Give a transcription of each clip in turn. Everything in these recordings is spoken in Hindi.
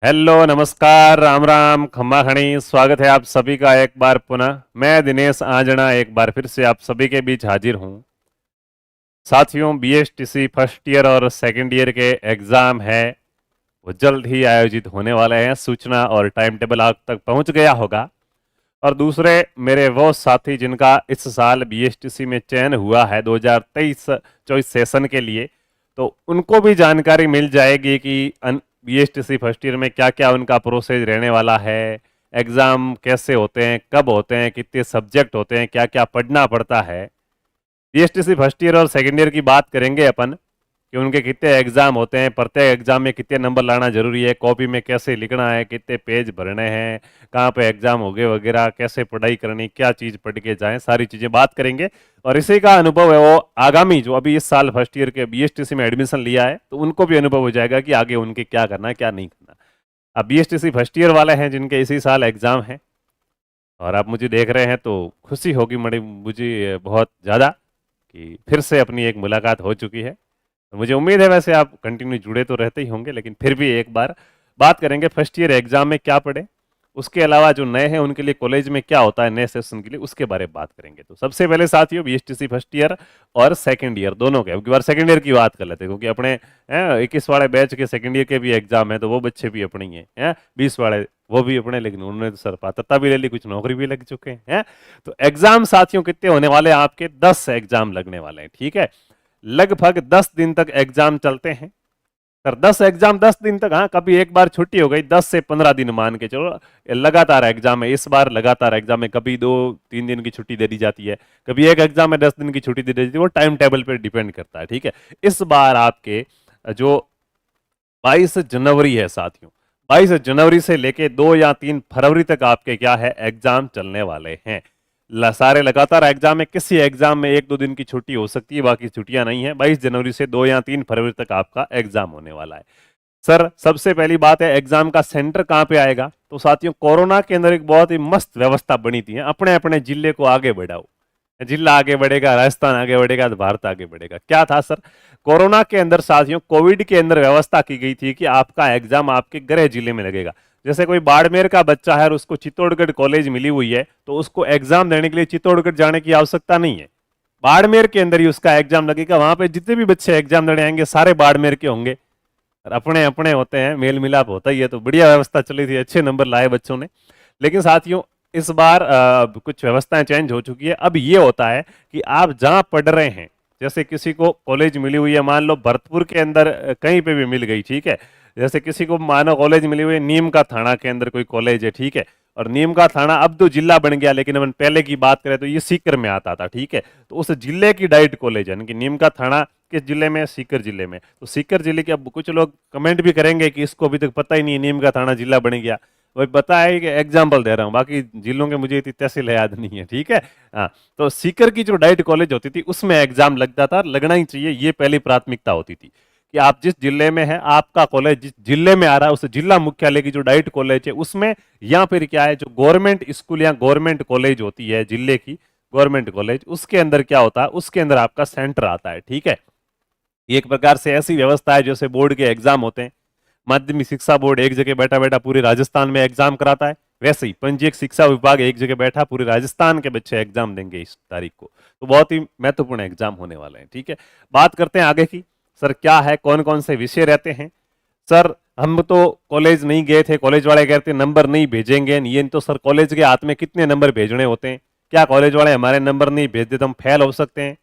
हेलो, नमस्कार, राम राम, खम्मा खणी। स्वागत है आप सभी का एक बार पुनः। मैं दिनेश आंजना एक बार फिर से आप सभी के बीच हाजिर हूँ। साथियों, बीएसटीसी फर्स्ट ईयर और सेकंड ईयर के एग्जाम है, वो जल्द ही आयोजित होने वाले हैं। सूचना और टाइम टेबल आप तक पहुंच गया होगा। और दूसरे मेरे वो साथी जिनका इस साल बीएसटीसी में चयन हुआ है 2023-24 सेशन के लिए, तो उनको भी जानकारी मिल जाएगी कि बीएसटीसी फर्स्ट ईयर में क्या क्या उनका प्रोसेस रहने वाला है, एग्ज़ाम कैसे होते हैं, कब होते हैं, कितने सब्जेक्ट होते हैं, क्या क्या पढ़ना पड़ता है। बीएसटीसी फर्स्ट ईयर और सेकेंड ईयर की बात करेंगे अपन कि उनके कितने एग्जाम होते हैं, प्रत्येक एग्जाम में कितने नंबर लाना जरूरी है, कॉपी में कैसे लिखना है, कितने पेज भरने हैं, कहाँ पे एग्जाम होंगे वगैरह, कैसे पढ़ाई करनी, क्या चीज़ पढ़ के जाएं, सारी चीज़ें बात करेंगे। और इसी का अनुभव है वो आगामी जो अभी इस साल फर्स्ट ईयर के बीएसटीसी में एडमिशन लिया है, तो उनको भी अनुभव हो जाएगा कि आगे उनके क्या करना है क्या नहीं करना। अब बीएसटीसी फर्स्ट ईयर वाले हैं जिनके इसी साल एग्जाम है और आप मुझे देख रहे हैं तो खुशी होगी मुझे बहुत ज़्यादा कि फिर से अपनी एक मुलाकात हो चुकी है। मुझे उम्मीद है वैसे आप कंटिन्यू जुड़े तो रहते ही होंगे, लेकिन फिर भी एक बार बात करेंगे फर्स्ट ईयर एग्जाम में क्या पढ़े, उसके अलावा जो नए हैं उनके लिए कॉलेज में क्या होता है नए सेशन के लिए, उसके बारे में बात करेंगे। तो सबसे पहले साथियों, बीएसटीसी फर्स्ट ईयर और सेकंड ईयर दोनों के, अब की बार सेकंड ईयर की बात कर लेते हैं क्योंकि अपने 21 वाले बैच के सेकंड ईयर के भी एग्जाम है, तो वो बच्चे भी अपने ही हैं। 20 वाले वो भी अपने, लेकिन उन्होंने तो सर पात्रता भी ले ली, कुछ नौकरी भी लग चुके हैं। तो एग्जाम साथियों कितने होने वाले हैं आपके? 10 एग्जाम लगने वाले हैं। ठीक है, लगभग 10 दिन तक एग्जाम चलते हैं सर। 10 एग्जाम 10 दिन तक, हाँ कभी एक बार छुट्टी हो गई 10 से 15 दिन मान के चलो, लगातार एग्जाम है। इस बार लगातार एग्जाम है, कभी 2-3 दिन की छुट्टी दे दी जाती है, कभी एक एग्जाम में 10 दिन की छुट्टी दे दी जाती है, वो टाइम टेबल पर डिपेंड करता है। ठीक है, इस बार आपके जो 22 जनवरी है साथियों, 22 जनवरी से लेके 2 या 3 फरवरी तक आपके क्या है एग्जाम चलने वाले हैं। सारे लगातार एग्जाम है, किसी एग्जाम में 1-2 दिन की छुट्टी हो सकती है, बाकी छुट्टियां नहीं है। 22 जनवरी से 2 या 3 फरवरी तक आपका एग्जाम होने वाला है। सर सबसे पहली बात है एग्जाम का सेंटर कहाँ पे आएगा। तो साथियों, कोरोना के अंदर एक बहुत ही मस्त व्यवस्था बनी थी, अपने अपने जिले को आगे बढ़ाओ। जिला आगे बढ़ेगा, राजस्थान आगे बढ़ेगा, तो भारत आगे बढ़ेगा। क्या था सर, कोरोना के अंदर साथियों, कोविड के अंदर व्यवस्था की गई थी कि आपका एग्जाम आपके गृह जिले में लगेगा। जैसे कोई बाड़मेर का बच्चा है और उसको चित्तौड़गढ़ कॉलेज मिली हुई है, तो उसको एग्जाम देने के लिए चित्तौड़गढ़ जाने की आवश्यकता नहीं है, बाड़मेर के अंदर ही उसका एग्जाम लगेगा। वहां पे जितने भी बच्चे एग्जाम देने आएंगे सारे बाड़मेर के होंगे, और अपने अपने होते हैं, मेल मिलाप होता ही है। तो बढ़िया व्यवस्था चली थी, अच्छे नंबर लाए बच्चों ने। लेकिन साथियों, इस बार कुछ व्यवस्थाएं चेंज हो चुकी है। अब ये होता है कि आप जहां पढ़ रहे हैं, जैसे किसी को कॉलेज मिली हुई है, मान लो भरतपुर के अंदर कहीं पे भी मिल गई, ठीक है। जैसे किसी को मानो कॉलेज मिली हुई है नीम का थाना के अंदर कोई कॉलेज है, ठीक है, और नीम का थाना अब तो जिला बन गया, लेकिन अपन पहले की बात करें तो ये सीकर में आता था, ठीक है। तो उस जिले की डाइट कॉलेज है, कि नीम का थाना किस जिले में? सीकर जिले में। तो सीकर जिले के, अब कुछ लोग कमेंट भी करेंगे कि इसको अभी तक पता ही नहीं नीम का थाना जिला बन गया। वही पता है कि एग्जाम्पल दे रहा हूँ, बाकी जिलों के मुझे इतनी तहसील याद नहीं है, ठीक है। हाँ, तो सीकर की जो डाइट कॉलेज होती थी उसमें एग्जाम लगता था, लगना ही चाहिए, ये पहली प्राथमिकता होती थी कि आप जिस जिले में है, आपका कॉलेज जिस जिले में आ रहा है, उस जिला मुख्यालय की जो डाइट कॉलेज है उसमें, या फिर क्या है जो गवर्नमेंट स्कूल या गवर्नमेंट कॉलेज होती है जिले की, गवर्नमेंट कॉलेज, उसके अंदर क्या होता है, उसके अंदर आपका सेंटर आता है। ठीक है, एक प्रकार से ऐसी व्यवस्था है जैसे बोर्ड के एग्जाम होते हैं। माध्यमिक शिक्षा बोर्ड एक जगह बैठा बैठा पूरे राजस्थान में एग्जाम कराता है, वैसे ही पंजीयक शिक्षा विभाग एक जगह बैठा पूरे राजस्थान के बच्चे एग्जाम देंगे इस तारीख को। तो बहुत ही महत्वपूर्ण एग्जाम होने वाले हैं। ठीक है, बात करते हैं आगे की। सर क्या है, कौन कौन से विषय रहते हैं? सर हम तो कॉलेज नहीं गए थे, कॉलेज वाले कहते नंबर नहीं भेजेंगे। ये तो सर कॉलेज के हाथ में कितने नंबर भेजने होते हैं? क्या कॉलेज वाले हमारे नंबर नहीं भेजते तो हम फेल हो सकते हैं?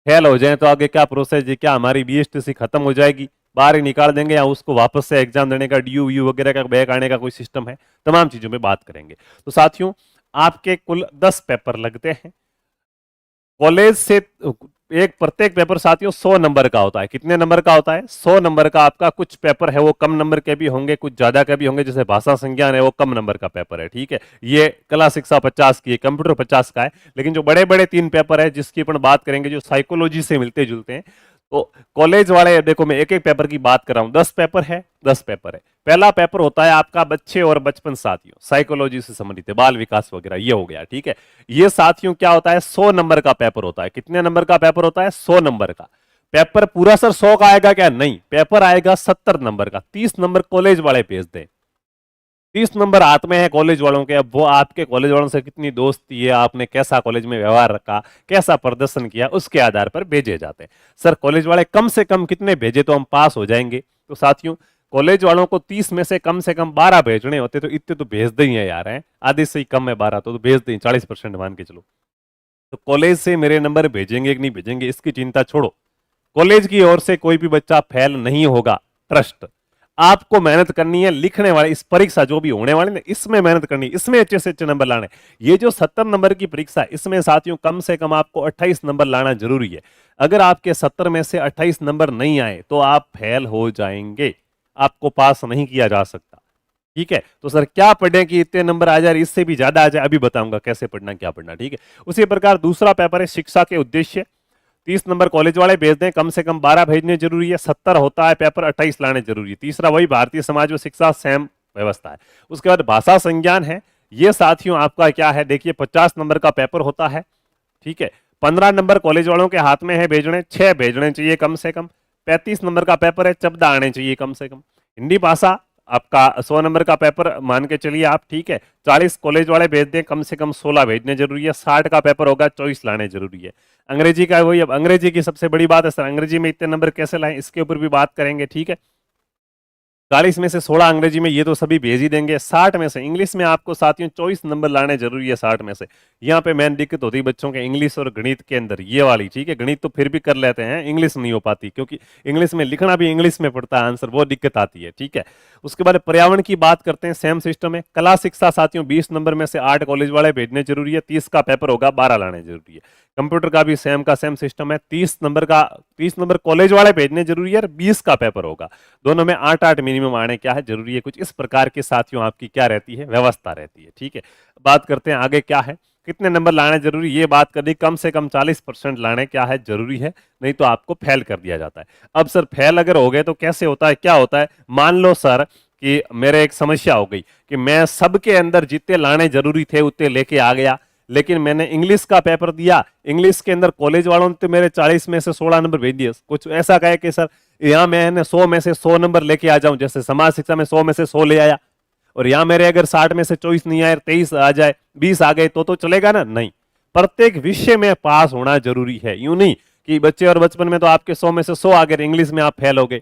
फेल हो जाए तो आगे क्या प्रोसेस है? क्या हमारी बीएसटीसी खत्म हो जाएगी, बाहर ही निकाल देंगे, या उसको वापस से एग्जाम देने का ड्यू व्यू वगैरह का बैक आने का कोई सिस्टम है? तमाम चीजों में बात करेंगे। तो साथियों, आपके कुल 10 पेपर लगते हैं कॉलेज से। एक प्रत्येक पेपर साथियों 100 नंबर का होता है। कितने नंबर का होता है? 100 नंबर का आपका। कुछ पेपर है वो कम नंबर के भी होंगे, कुछ ज्यादा के भी होंगे, जैसे भाषा संज्ञान है वो कम नंबर का पेपर है, ठीक है। ये कला शिक्षा 50 की है, कंप्यूटर 50 का है। लेकिन जो बड़े बड़े 3 पेपर है जिसकी अपन बात करेंगे, जो साइकोलॉजी से मिलते जुलते हैं, तो कॉलेज वाले, देखो मैं एक एक पेपर की बात कर रहा हूं, 10 पेपर है, 10 पेपर है। पहला पेपर होता है आपका बच्चे और बचपन साथियों, साइकोलॉजी से संबंधित है, बाल विकास वगैरह, ये हो गया, ठीक है। ये साथियों क्या होता है, 100 नंबर का पेपर होता है। कितने नंबर का पेपर होता है? 100 नंबर का पेपर। पूरा सर 100 का आएगा क्या? नहीं, पेपर आएगा 70 नंबर का। 30 नंबर कॉलेज वाले भेज दें, 30 नंबर हाथ में है कॉलेज वालों के। अब वो आपके कॉलेज वालों से कितनी दोस्ती है, आपने कैसा कॉलेज में व्यवहार रखा, कैसा प्रदर्शन किया, उसके आधार पर भेजे जाते हैं। सर कॉलेज वाले कम से कम कितने भेजे तो हम पास हो जाएंगे? तो साथियों कॉलेज वालों को 30 में से कम 12 भेजने होते, तो इतने तो भेज दे ही है यार, है आधे से ही कम है 12, तो भेज दें 40% मान के चलो। तो कॉलेज से मेरे नंबर भेजेंगे कि नहीं भेजेंगे इसकी चिंता छोड़ो, कॉलेज की ओर से कोई भी बच्चा फेल नहीं होगा। ट्रस्ट, आपको मेहनत करनी है, लिखने वाले इस परीक्षा जो भी होने वाली ना, इसमें मेहनत करनी है, इसमें अच्छे से अच्छे नंबर लाने। ये जो 70 नंबर की परीक्षा है, इसमें साथियों कम से कम आपको 28 नंबर लाना जरूरी है। अगर आपके 70 में से 28 नंबर नहीं आए तो आप फेल हो जाएंगे, आपको पास नहीं किया जा सकता। ठीक है, तो सर क्या पढ़ें कि इतने नंबर आ जाए, इससे भी ज्यादा आ जाए? अभी बताऊंगा कैसे पढ़ना, क्या पढ़ना। ठीक है, उसी प्रकार दूसरा पेपर है शिक्षा के उद्देश्य। 30 नंबर कॉलेज वाले भेज दें, कम से कम 12 भेजने जरूरी है। 70 होता है पेपर, 28 लाने जरूरी है। तीसरा वही भारतीय समाज व शिक्षा सेम व्यवस्था है। उसके बाद भाषा संज्ञान है, ये साथियों आपका क्या है, देखिए 50 नंबर का पेपर होता है। ठीक है, 15 नंबर कॉलेज वालों के हाथ में है भेजने, 6 भेजने चाहिए कम से कम। 35 नंबर का पेपर है, 14 आने चाहिए कम से कम। हिंदी भाषा आपका 100 नंबर का पेपर मान के चलिए आप। ठीक है, 40 कॉलेज वाले भेज दें, कम से कम 16 भेजने जरूरी है। 60 का पेपर होगा, 24 लाने जरूरी है। अंग्रेजी का वही, अब अंग्रेजी की सबसे बड़ी बात है सर, अंग्रेजी में इतने नंबर कैसे लाएं, इसके ऊपर भी बात करेंगे। ठीक है, 40 में से 16 अंग्रेजी में, ये तो सभी भेज ही देंगे। 60 में से इंग्लिश में आपको साथियों 24 नंबर लाने जरूरी है 60 में से। यहाँ पे मेन दिक्कत होती है बच्चों के इंग्लिश और गणित के अंदर, ये वाली। ठीक है, गणित तो फिर भी कर लेते हैं, इंग्लिश नहीं हो पाती, क्योंकि इंग्लिश में लिखना भी इंग्लिश में पड़ता है आंसर, वो दिक्कत आती है। ठीक है, उसके बाद पर्यावरण की बात करते हैं, सेम सिस्टम है। कला शिक्षा साथियों 20 नंबर में से 8 कॉलेज वाले भेजने जरूरी है। 30 का पेपर होगा, 12 लाने जरूरी है। कंप्यूटर का भी सेम का सेम सिस्टम है, 30 नंबर कॉलेज वाले भेजने जरूरी है और 20 का पेपर होगा। दोनों में 8-8 मिनिमम आने क्या है जरूरी है। कुछ इस प्रकार के साथियों आपकी क्या रहती है, व्यवस्था रहती है। ठीक है, बात करते हैं आगे क्या है, कितने नंबर लाने जरूरी, ये बात करनी, कम से कम 40% लाने क्या है जरूरी है, नहीं तो आपको फेल कर दिया जाता है। अब सर फेल अगर हो गए तो कैसे होता है, क्या होता है? मान लो सर कि मेरे एक समस्या हो गई कि मैं सबके अंदर जितने लाने जरूरी थे उतने लेके आ गया, लेकिन मैंने इंग्लिश का पेपर दिया, इंग्लिश के अंदर कॉलेज वालों ने तो मेरे 40 में से 16 नंबर भेज दिए। कुछ ऐसा कहे कि सर यहाँ मैंने 100 में से 100 नंबर लेके आ जाऊं, जैसे समाज शिक्षा में 100 में से 100 ले आया, और यहाँ मेरे अगर 60 में से 24 नहीं आए, 23 आ जाए, 20 आ गए तो चलेगा ना? नहीं, प्रत्येक विषय में पास होना जरूरी है। यूं नहीं कि बच्चे और बचपन में तो आपके 100 में से 100 आ गए, इंग्लिश में आप फेल हो गए,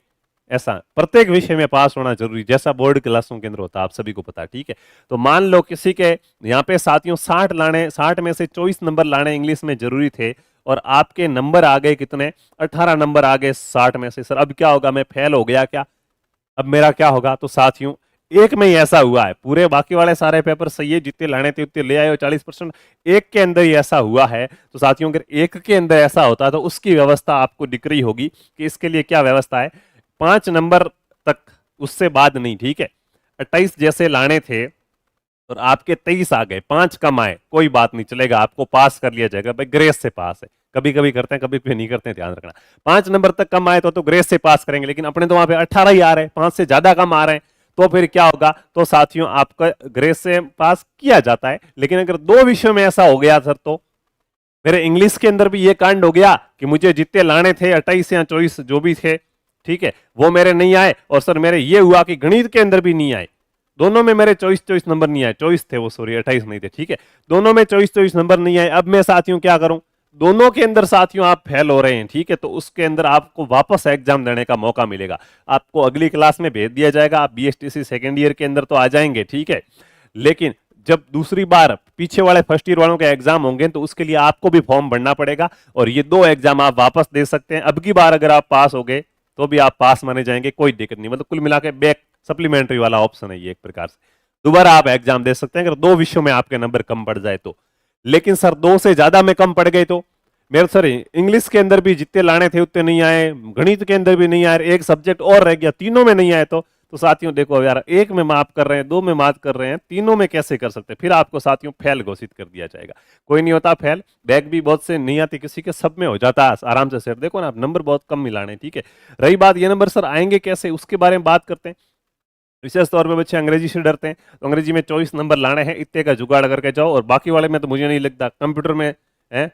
ऐसा प्रत्येक विषय में पास होना जरूरी, जैसा बोर्ड क्लासों के अंदर होता है, आप सभी को पता है। ठीक है, तो मान लो किसी के यहाँ पे साथियों 60 में से 24 नंबर लाने इंग्लिश में जरूरी थे, और आपके नंबर आ गए कितने, 18 नंबर आ गए 60 में से। सर अब क्या होगा, मैं फेल हो गया क्या? अब मेरा क्या होगा? तो साथियों एक में ही ऐसा हुआ है, पूरे बाकी वाले सारे पेपर सही है, जितने लाने थे उतने ले आए हो 40%, एक के अंदर ही ऐसा हुआ है। तो साथियों अगर एक के अंदर ऐसा होता तो उसकी व्यवस्था आपको दिख रही होगी कि इसके लिए क्या व्यवस्था है। 5 नंबर तक, उससे बाद नहीं। ठीक है, 28 जैसे लाने थे और आपके 23 आ गए, 5 कम आए, कोई बात नहीं, चलेगा, आपको पास कर लिया जाएगा भाई, ग्रेस से पास है। कभी कभी करते हैं, कभी कभी नहीं करते हैं, ध्यान रखना। 5 नंबर तक कम आए तो ग्रेस से पास करेंगे, लेकिन अपने तो वहां पे 18 ही आ रहे हैं, 5 से ज्यादा कम आ रहे हैं, तो फिर क्या होगा? तो साथियों आपका ग्रेस से पास किया जाता है। लेकिन अगर 2 विषयों में ऐसा हो गया सर, तो मेरे इंग्लिश के अंदर भी ये कांड हो गया कि मुझे जितने लाने थे 28 या 24 जो भी थे, ठीक है, वो मेरे नहीं आए, और सर मेरे ये हुआ कि गणित के अंदर भी नहीं आए, दोनों में मेरे 24 नंबर नहीं आए, 24 थे वो, सॉरी 28 नहीं थे। ठीक है, दोनों में 24 नंबर नहीं आए। अब मैं साथियों क्या करूं? दोनों के अंदर साथियों आप फेल हो रहे हैं। ठीक है, तो उसके अंदर आपको वापस एग्जाम देने का मौका मिलेगा, आपको अगली क्लास में भेज दिया जाएगा, आप बीएसटीसी सेकेंड ईयर के अंदर तो आ जाएंगे। ठीक है, लेकिन जब दूसरी बार पीछे वाले फर्स्ट ईयर वालों के एग्जाम होंगे तो उसके लिए आपको भी फॉर्म भरना पड़ेगा, और ये 2 एग्जाम आप वापस दे सकते हैं। अब की बार अगर आप पास हो गए तो भी आप पास माने जाएंगे, कोई दिक्कत नहीं, मतलब कुल मिला के बैक सप्लीमेंट्री वाला ऑप्शन है ये एक प्रकार से, दोबारा आप एग्जाम दे सकते हैं अगर 2 विषयों में आपके नंबर कम पड़ जाए तो। लेकिन सर 2 से ज्यादा में कम पड़ गए तो, मेरे सर इंग्लिश के अंदर भी जितने लाने थे उतने नहीं आए, गणित के अंदर भी नहीं आए, एक सब्जेक्ट और रह गया, तीनों में नहीं आए, तो साथियों देखो यार, एक में माफ कर रहे हैं, 2 में माफ कर रहे हैं, तीनों में कैसे कर सकते हैं? फिर आपको साथियों फेल घोषित कर दिया जाएगा। कोई नहीं होता फेल, बैक भी बहुत से नहीं आती किसी के, सब में हो जाता है आराम से। सर देखो ना, नंबर बहुत कम मिलाने। ठीक है, रही बात ये नंबर सर आएंगे कैसे, उसके बारे में बात करते हैं। विशेष तौर पे बच्चे अंग्रेजी से डरते हैं, तो अंग्रेजी में 24 नंबर लाने हैं, इतने का जुगाड़ करके जाओ, और बाकी वाले में तो मुझे नहीं लगता, कंप्यूटर में है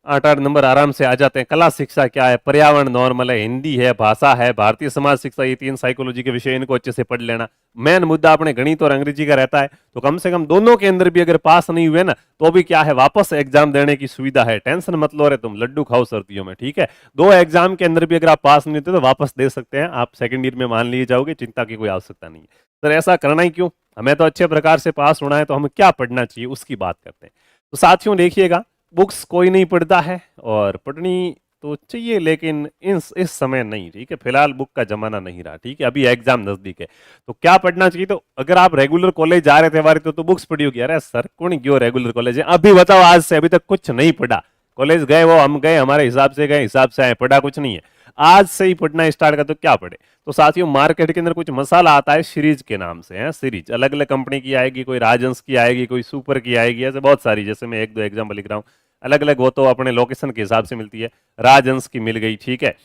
8-8 नंबर आराम से आ जाते हैं। कला शिक्षा क्या है, पर्यावरण नॉर्मल है, हिंदी है, भाषा है, भारतीय समाज शिक्षा, ये 3 साइकोलॉजी के विषय, इनको अच्छे से पढ़ लेना। मेन मुद्दा अपने गणित और अंग्रेजी का रहता है, तो कम से कम दोनों के अंदर भी अगर पास नहीं हुए ना, तो भी क्या है, वापस एग्जाम देने की सुविधा है। टेंशन मत लो रे तुम, लड्डू खाओ सर्दियों में, ठीक है। 2 एग्जाम के अंदर भी अगर आप पास नहीं होते तो वापस दे सकते हैं, आप सेकेंड ईयर में मान लिए जाओगे, चिंता की कोई आवश्यकता नहीं है। सर ऐसा करना ही क्यों, हमें तो अच्छे प्रकार से पास होना है, तो हमें क्या पढ़ना चाहिए उसकी बात करते हैं। तो साथियों देखिएगा, बुक्स कोई नहीं पढ़ता है और पढ़नी तो चाहिए, लेकिन इस समय नहीं, ठीक है। फिलहाल बुक का जमाना नहीं रहा, ठीक है, अभी एग्जाम नजदीक है। तो क्या पढ़ना चाहिए, तो अगर आप रेगुलर कॉलेज जा रहे थे हमारे तो बुक्स पढ़ी होगी। अरे सर कौन क्यों रेगुलर कॉलेज है, अभी बताओ, आज से अभी तक कुछ नहीं पढ़ा। कॉलेज गए, वो हम गए, हमारे हिसाब से गए, हिसाब से आए, पढ़ा कुछ नहीं है। आज से ही पढ़ना स्टार्ट कर, तो क्या पढ़े। तो साथियों मार्केट के अंदर कुछ मसाला आता है सीरीज के नाम से, है सीरीज, अलग अलग कंपनी की आएगी, कोई राजंस की आएगी, कोई सुपर की आएगी, ऐसे बहुत सारी, जैसे मैं 1-2 एग्जाम्पल लिख रहा हूँ, अलग अलग, वो तो अपने लोकेशन के हिसाब से मिलती है। राजंस की मिल गई, ठीक है,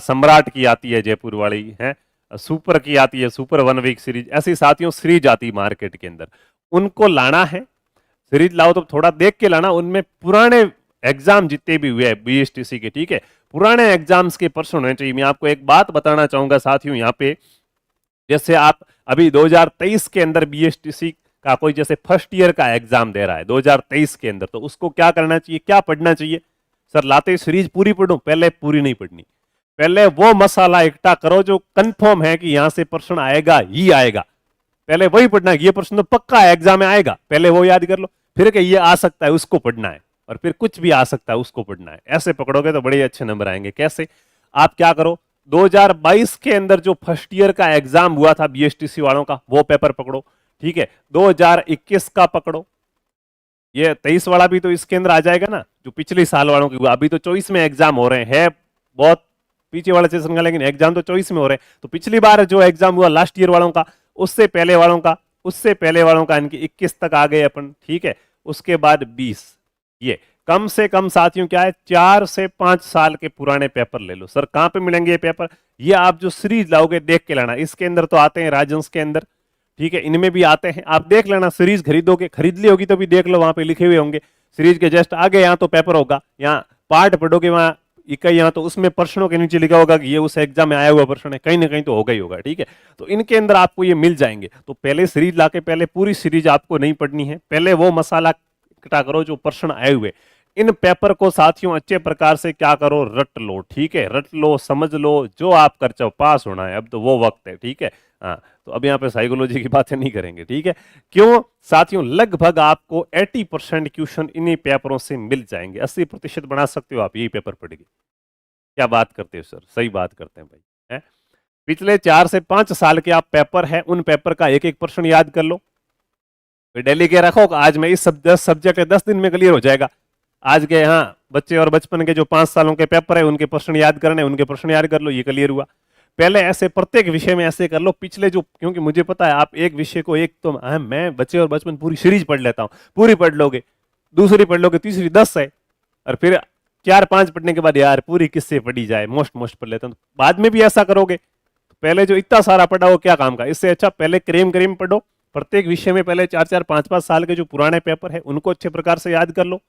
सम्राट की आती है जयपुर वाली, है सुपर की आती है, सुपर 1 वीक सीरीज, ऐसी साथियों सीरीज आती है मार्केट के अंदर, उनको लाना है। सीरीज लाओ तो थोड़ा देख के लाना, उनमें पुराने एग्जाम जितने भी हुए बीएसटीसी के, ठीक है, पुराने एग्जाम्स के प्रश्न होने चाहिए। मैं आपको एक बात बताना चाहूंगा साथियों यहाँ पे, जैसे आप अभी 2023 के अंदर बीएसटीसी का कोई जैसे फर्स्ट ईयर का एग्जाम दे रहा है 2023 के अंदर, तो उसको क्या करना चाहिए, क्या पढ़ना चाहिए। सर लाते सीरीज पूरी पढ़ूं, पहले पूरी नहीं पढ़नी, पहले वो मसाला इकट्ठा करो जो कंफर्म है कि यहां से प्रश्न आएगा ही आएगा, पहले वही पढ़ना है। ये प्रश्न तो पक्का है एग्जाम में आएगा, पहले वो याद कर लो, फिर कि ये आ सकता है उसको पढ़ना है, और फिर कुछ भी आ सकता है उसको पढ़ना है। ऐसे पकड़ोगे तो बड़े अच्छे नंबर आएंगे। कैसे, आप क्या करो, 2022 के अंदर जो फर्स्ट ईयर का एग्जाम हुआ था बीएसटीसी वालों का, वो पेपर पकड़ो, ठीक है। 2021 का पकड़ो, ये 23 वाला भी तो इसके अंदर आ जाएगा ना, जो पिछले साल वालों की हुआ। अभी तो 24 में एग्जाम हो रहे हैं, बहुत पीछे वाला सेशन का, लेकिन एग्जाम तो 24 में हो रहे हैं। तो पिछली बार जो एग्जाम हुआ लास्ट ईयर वालों का, उससे पहले वालों का, उससे पहले वालों का, इनकी 21 तक आ गए अपन, ठीक है। उसके बाद 20, ये कम से कम साथियों क्या है, 4 से 5 साल के पुराने पेपर ले लो। सर कहां पे मिलेंगे ये पेपर, ये आप जो सीरीज लाओगे देख के लाना, इसके अंदर तो आते हैं राजंस के अंदर, ठीक है, इनमें भी आते हैं, आप देख लेना। सीरीज खरीदोगे, खरीद ली होगी तो भी देख लो, वहां पे लिखे हुए होंगे। सीरीज के जस्ट आगे यहाँ तो पेपर होगा, यहाँ पार्ट पढ़ोगे, वहां इकाई, यहाँ तो उसमें प्रश्नों के नीचे लिखा होगा कि ये उस एग्जाम में आया हुआ प्रश्न है, कहीं ना कहीं तो होगा ही होगा, ठीक है। तो इनके अंदर आपको ये मिल जाएंगे। तो पहले सीरीज लाके, पहले पूरी सीरीज आपको नहीं पढ़नी है, पहले वो मसाला इकट्ठा करो जो प्रश्न आए हुए। इन पेपर को साथियों अच्छे प्रकार से क्या करो, रट लो, ठीक है, रट लो, समझ लो, जो आप कर चाहो, पास होना है, अब तो वो वक्त है, ठीक है। हाँ, तो अब यहाँ पे साइकोलॉजी की बातें नहीं करेंगे, ठीक है। क्यों साथियों, लगभग आपको 80% क्वेश्चन इन्हीं पेपरों से मिल जाएंगे, 80% बना सकते हो आप यही पेपर पढ़ के। क्या बात करते हो सर, सही बात करते हैं भाई, है। पिछले 4 से 5 साल के आप पेपर है, उन पेपर का एक एक प्रश्न याद कर लो, डेली के रखो, आज में इस 10 सब्जेक्ट है, 10 दिन में क्लियर हो जाएगा। आज के, हाँ, बच्चे और बचपन के जो 5 सालों के पेपर है, उनके प्रश्न याद करने, उनके प्रश्न याद कर लो, ये क्लियर हुआ। पहले ऐसे प्रत्येक विषय में ऐसे कर लो, पिछले जो, क्योंकि मुझे पता है आप एक विषय को, एक तो मैं बच्चे और बचपन पूरी सीरीज पढ़ लेता हूँ, पूरी पढ़ लोगे, दूसरी पढ़ लोगे, तीसरी 10 है, और फिर 4-5 पढ़ने के बाद यार पूरी किससे पढ़ी जाए, मोस्ट पढ़ लेता हूँ। बाद में भी ऐसा करोगे तो पहले जो इतना सारा पढ़ा वो क्या काम का, इससे अच्छा पहले क्रीम क्रीम पढ़ो, प्रत्येक विषय में पहले 4-4, 5-5 साल के जो पुराने पेपर है उनको अच्छे प्रकार से याद कर लो,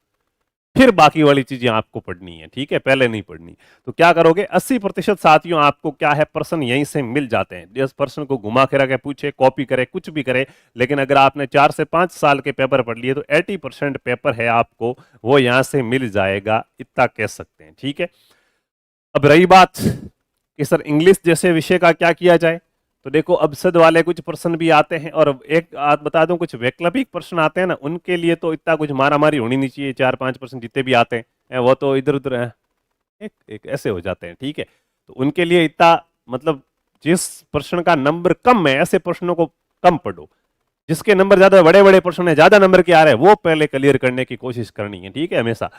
फिर बाकी वाली चीजें आपको पढ़नी है, ठीक है, पहले नहीं पढ़नी। तो क्या करोगे, 80% साथियों आपको क्या है, प्रश्न यहीं से मिल जाते हैं। जिस प्रश्न को घुमा फिरा के पूछे, कॉपी करे, कुछ भी करे, लेकिन अगर आपने 4 से 5 साल के पेपर पढ़ लिए तो 80% पेपर है आपको वो यहां से मिल जाएगा, इतना कह सकते हैं, ठीक है। अब रही बात कि सर इंग्लिश जैसे विषय का क्या किया जाए, तो देखो अबसद वाले कुछ प्रश्न भी आते हैं, और एक आप बता दूं कुछ वैकल्पिक प्रश्न आते हैं ना, उनके लिए तो इतना कुछ मारामारी होनी नहीं चाहिए। 4-5% जितने भी आते हैं वो तो इधर उधर एक एक ऐसे हो जाते हैं, ठीक है। तो उनके लिए इतना, मतलब जिस प्रश्न का नंबर कम है ऐसे प्रश्नों को कम पढ़ो, जिसके नंबर ज्यादा, बड़े बड़े प्रश्न है, ज्यादा नंबर के आ रहे हैं, वो पहले क्लियर करने की कोशिश करनी है, ठीक है, हमेशा।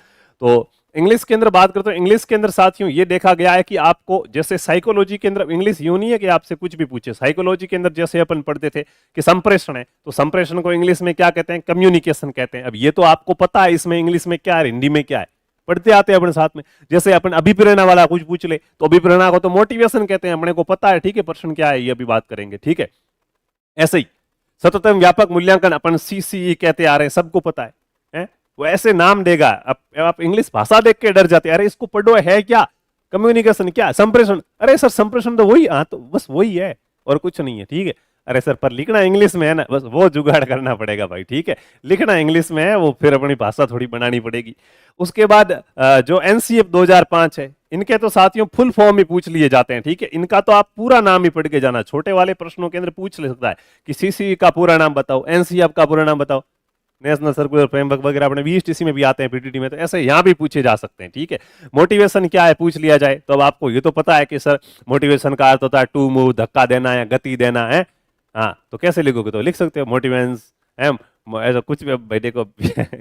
तो इंग्लिश के अंदर बात करते हैं, इंग्लिश के अंदर साथियों ये देखा गया है कि आपको, जैसे साइकोलॉजी के अंदर इंग्लिश यूं नहीं है कि आपसे कुछ भी पूछे। साइकोलॉजी के अंदर जैसे अपन पढ़ते थे कि संप्रेषण है, तो संप्रेषण को इंग्लिश में क्या कहते हैं, कम्युनिकेशन कहते हैं। अब ये तो आपको पता है इसमें इंग्लिश में क्या है, हिंदी में क्या है, पढ़ते आते हैं अपने साथ में। जैसे अपन अभिप्रेरणा वाला कुछ पूछ ले तो अभिप्रेरणा को तो मोटिवेशन कहते हैं, अपने को पता है, ठीक है, प्रश्न क्या है ये अभी बात करेंगे, ठीक है। ऐसे ही सततम व्यापक मूल्यांकन अपन सीसीई कहते आ रहे हैं, सबको पता है। वो ऐसे नाम देगा, आप इंग्लिश भाषा देख के डर जाते हैं, अरे इसको पढ़ो, है क्या कम्युनिकेशन, क्या संप्रेषण, अरे सर संप्रेषण तो वही, हाँ तो बस वही है और कुछ नहीं है, ठीक है। अरे सर पर लिखना इंग्लिश में है ना, बस वो जुगाड़ करना पड़ेगा भाई, ठीक है। लिखना इंग्लिश में है, वो फिर अपनी भाषा थोड़ी बनानी पड़ेगी। उसके बाद जो एनसीएफ 2005 है, इनके तो साथियों फुल फॉर्म ही पूछ लिए जाते हैं, ठीक है। इनका तो आप पूरा नाम ही पढ़ के जाना, छोटे वाले प्रश्नों के अंदर पूछ ले सकता है कि सीसी का पूरा नाम बताओ, एनसीएफ का पूरा नाम बताओ, नेशनल सर्कुलर फ्रेमवर्क वगैरह अपने बीएसटीसी में भी आते हैं, पीटीटी में, तो ऐसे यहाँ भी पूछे जा सकते हैं, ठीक है। मोटिवेशन क्या है पूछ लिया जाए, तो अब आपको ये तो पता है कि सर मोटिवेशन का अर्थ होता है टू मूव, धक्का देना है, गति देना है, हाँ तो कैसे लिखोगे, तो लिख सकते हो मोटिवेंस है, ऐसा कुछ भी। भाई देखो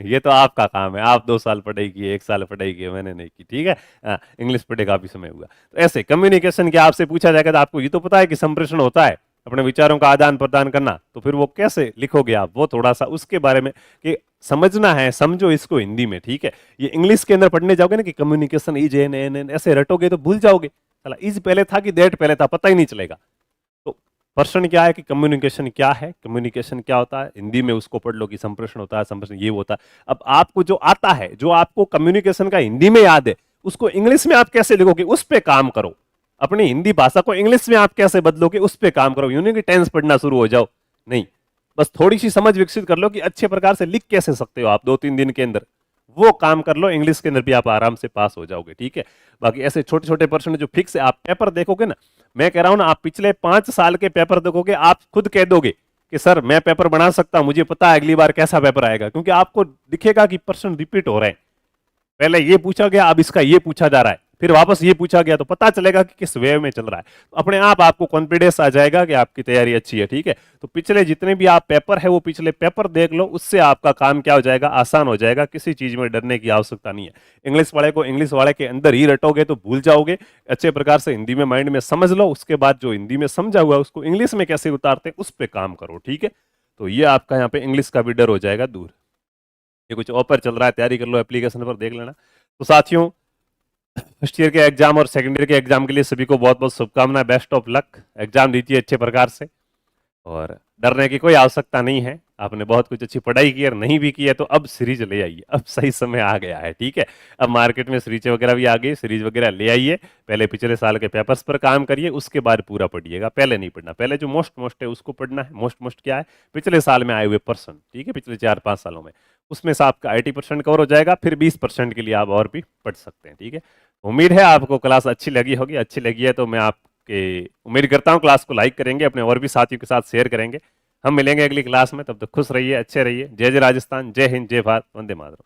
ये तो आपका काम है, आप 2 साल पढ़ाई किए, 1 साल पढ़ाई किए, मैंने नहीं की, ठीक है। हाँ, इंग्लिश पढ़े काफी समय हुआ। तो ऐसे कम्युनिकेशन क्या आपसे पूछा जाएगा, तो आपको ये तो पता है कि संप्रेषण होता है, अपने विचारों का आदान प्रदान करना, तो फिर वो कैसे लिखोगे आप, वो थोड़ा सा उसके बारे में कि समझना है, समझो इसको हिंदी में, ठीक है। ये इंग्लिश के अंदर पढ़ने जाओगे ना कि communication is an an an ऐसे रटोगे तो भूल जाओगे, चला इज पहले था कि दैट पहले था, पता ही नहीं चलेगा। तो प्रश्न क्या है कि कम्युनिकेशन क्या है, कम्युनिकेशन क्या होता है, हिंदी में उसको पढ़ लो कि संप्रेषण होता है, संप्रेषण ये होता है। अब आपको जो आता है, जो आपको कम्युनिकेशन का हिंदी में याद है, उसको इंग्लिश में आप कैसे लिखोगे, उस पर काम करो। अपनी हिंदी भाषा को इंग्लिश में आप कैसे बदलोगे, उस पर काम करो। यूं नहीं कि टेंस पढ़ना शुरू हो जाओ, नहीं, बस थोड़ी सी समझ विकसित कर लो कि अच्छे प्रकार से लिख कैसे सकते हो आप 2-3 दिन के अंदर, वो काम कर लो, इंग्लिश के अंदर भी आप आराम से पास हो जाओगे, ठीक है। बाकी ऐसे छोटे छोटे प्रश्न जो फिक्स है, आप पेपर देखोगे ना, मैं कह रहा हूं ना, आप पिछले 5 साल के पेपर देखोगे, आप खुद कह दोगे कि सर मैं पेपर बना सकता हूं, मुझे पता है अगली बार कैसा पेपर आएगा, क्योंकि आपको दिखेगा कि प्रश्न रिपीट हो रहे हैं। पहले ये पूछा गया, अब इसका ये पूछा जा रहा है, फिर वापस ये पूछा गया, तो पता चलेगा कि किस वे में चल रहा है। तो अपने आप आपको कॉन्फिडेंस आ जाएगा कि आपकी तैयारी अच्छी है, ठीक है। तो पिछले जितने भी आप पेपर है, वो पिछले पेपर देख लो, उससे आपका काम क्या हो जाएगा, आसान हो जाएगा, किसी चीज में डरने की आवश्यकता नहीं है। इंग्लिश वाले को इंग्लिश वाले के अंदर ही रटोगे तो भूल जाओगे, अच्छे प्रकार से हिंदी में माइंड में समझ लो, उसके बाद जो हिंदी में समझा हुआ उसको इंग्लिश में कैसे उतारते हैं, उस पर काम करो, ठीक है। तो ये आपका यहाँ पे इंग्लिश का भी डर हो जाएगा दूर। ये कुछ ऑफर चल रहा है, तैयारी कर लो, एप्लीकेशन पर देख लेना। तो साथियों, फर्स्ट ईयर के एग्जाम और सेकंड ईयर के एग्जाम के लिए सभी को बहुत बहुत शुभकामनाएं, बेस्ट ऑफ लक, एग्जाम दीजिए अच्छे प्रकार से, और डरने की कोई आवश्यकता नहीं है। आपने बहुत कुछ अच्छी पढ़ाई की और नहीं भी की है, तो अब सीरीज ले आइए, अब सही समय आ गया है, ठीक है। अब मार्केट में सीरीज वगैरह भी आ गई, सीरीज वगैरह ले आइए, पहले पिछले साल के पेपर्स पर काम करिए, उसके बाद पूरा पढ़िएगा, पहले नहीं पढ़ना, पहले जो मोस्ट मोस्ट है उसको पढ़ना है। मोस्ट मोस्ट क्या है, पिछले साल में आए हुए पर्सन, ठीक है, पिछले 4-5 सालों में, उसमें से आपका 80% कवर हो जाएगा, फिर 20% के लिए आप और भी पढ़ सकते हैं, ठीक है। उम्मीद है आपको क्लास अच्छी लगी होगी, अच्छी लगी है तो मैं आपके उम्मीद करता हूँ क्लास को लाइक करेंगे, अपने और भी साथियों के साथ शेयर करेंगे। हम मिलेंगे अगली क्लास में, तब तक खुश रहिए, अच्छे रहिए। जय जय राजस्थान, जय हिंद, जय भारत, वंदे मातरम।